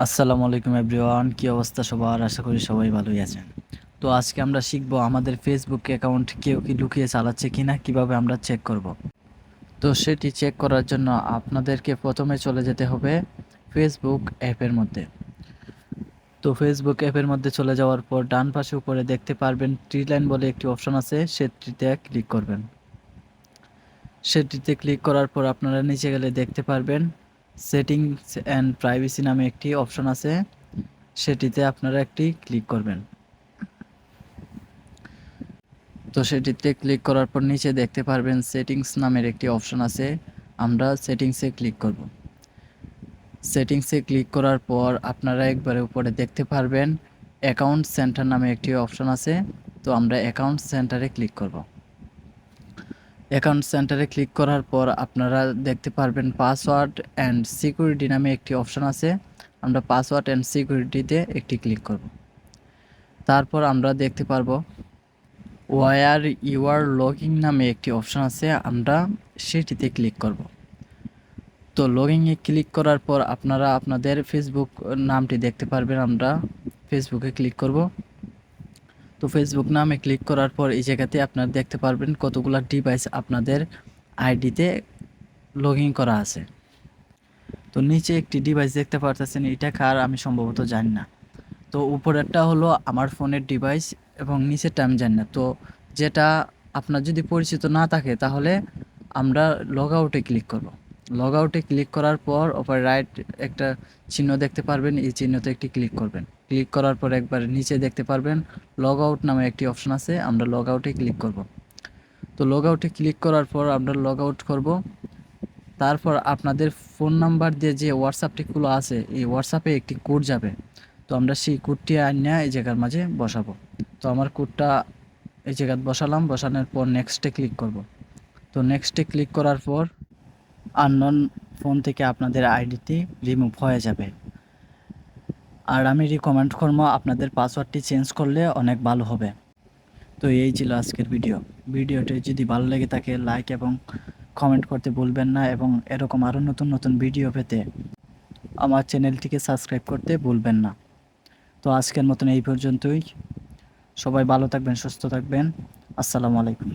আসসালামু আলাইকুম এভরিওয়ান, কি অবস্থা সবার? আশা করি সবাই ভালোই আছেন। তো আজকে আমরা শিখবো আমাদের ফেসবুক অ্যাকাউন্ট কেউ কি লুকিয়ে চালাচ্ছে কিনা কিভাবে আমরা চেক করব। তো সেটি চেক করার জন্য আপনাদেরকে প্রথমে চলে যেতে হবে ফেসবুক অ্যাপের মধ্যে। তো ফেসবুক অ্যাপের মধ্যে চলে যাওয়ার পর ডান পাশে উপরে দেখতে পারবেন থ্রি লাইন বলে একটি অপশন আছে, সেটিতে ক্লিক করবেন। সেটিতে ক্লিক করার পর আপনারা নিচে গেলে দেখতে পারবেন সেটিংস অ্যান্ড প্রাইভেসি নামে একটি অপশন আছে, সেটিতে আপনারা একটি ক্লিক করবেন। তো সেটিতে ক্লিক করার পর নিচে দেখতে পারবেন সেটিংস নামের একটি অপশন আছে, আমরা সেটিংসে ক্লিক করব। সেটিংসে ক্লিক করার পর আপনারা একবারে উপরে দেখতে পারবেন অ্যাকাউন্ট সেন্টার নামে একটি অপশন আছে, তো আমরা অ্যাকাউন্ট সেন্টারে ক্লিক করব। অ্যাকাউন্ট সেন্টারে ক্লিক করার পর আপনারা দেখতে পারবেন পাসওয়ার্ড অ্যান্ড সিকিউরিটি নামে একটি অপশন আছে, আমরা পাসওয়ার্ড অ্যান্ড সিকিউরিটিতে একটি ক্লিক করব। তারপর আমরা দেখতে পারবো ওয়ার ইউআর লগিং নামে একটি অপশন আছে, আমরা সেটিতে ক্লিক করব। তো লগিংয়ে ক্লিক করার পর আপনারা আপনাদের ফেসবুক নামটি দেখতে পারবেন, আমরা ফেসবুকে ক্লিক করব। তো ফেসবুক নামে ক্লিক করার পর এই জায়গাতে আপনারা দেখতে পারবেন কতগুলো ডিভাইস আপনাদের আইডিতে লগইন করা আছে। তো নিচে একটি ডিভাইস দেখতে পারতেছেন, এটা কার আমি সম্ভবত জানি না। তো উপরেরটা হলো আমার ফোনের ডিভাইস এবং নিচেরটা আমি জানি না। তো যেটা আপনার যদি পরিচিত না থাকে তাহলে আমরা লগ আউটে ক্লিক করব। লগ আউটে ক্লিক করার পর ওপরে রাইট একটা চিহ্ন দেখতে পারবেন, এই চিহ্নতে একটি ক্লিক করবেন। ক্লিক করার পর একবার নিচে দেখতে পারবেন লগ আউট নামে একটি অপশন আছে, আমরা লগ আউটে ক্লিক করব। তো লগ আউটে ক্লিক করার পর আমরা লগ আউট করব। তারপর আপনাদের ফোন নাম্বার দিয়ে যে হোয়াটসঅ্যাপটি খোলা আছে এই হোয়াটসঅ্যাপে একটি কোড যাবে, তো আমরা সেই কোডটি আনিয়ে এই জায়গার মাঝে বসাবো। তো আমার কোডটা এই জায়গায় বসালাম, বসানোর পর নেক্সটে ক্লিক করব। তো নেক্সটে ক্লিক করার পর আননোন ফোন থেকে আপনাদের আইডিটি রিমুভ হয়ে যাবে। আর আমি রিকমেন্ড করবো আপনাদের পাসওয়ার্ডটি চেঞ্জ করলে অনেক ভালো হবে। তো এই ছিল আজকের ভিডিওটি যদি ভালো লেগে থাকে লাইক এবং কমেন্ট করতে ভুলবেন না, এবং এরকম আরও নতুন নতুন ভিডিও পেতে আমার চ্যানেলটিকে সাবস্ক্রাইব করতে ভুলবেন না। তো আজকের মতন এই পর্যন্তই, সবাই ভালো থাকবেন, সুস্থ থাকবেন। আসসালামু আলাইকুম।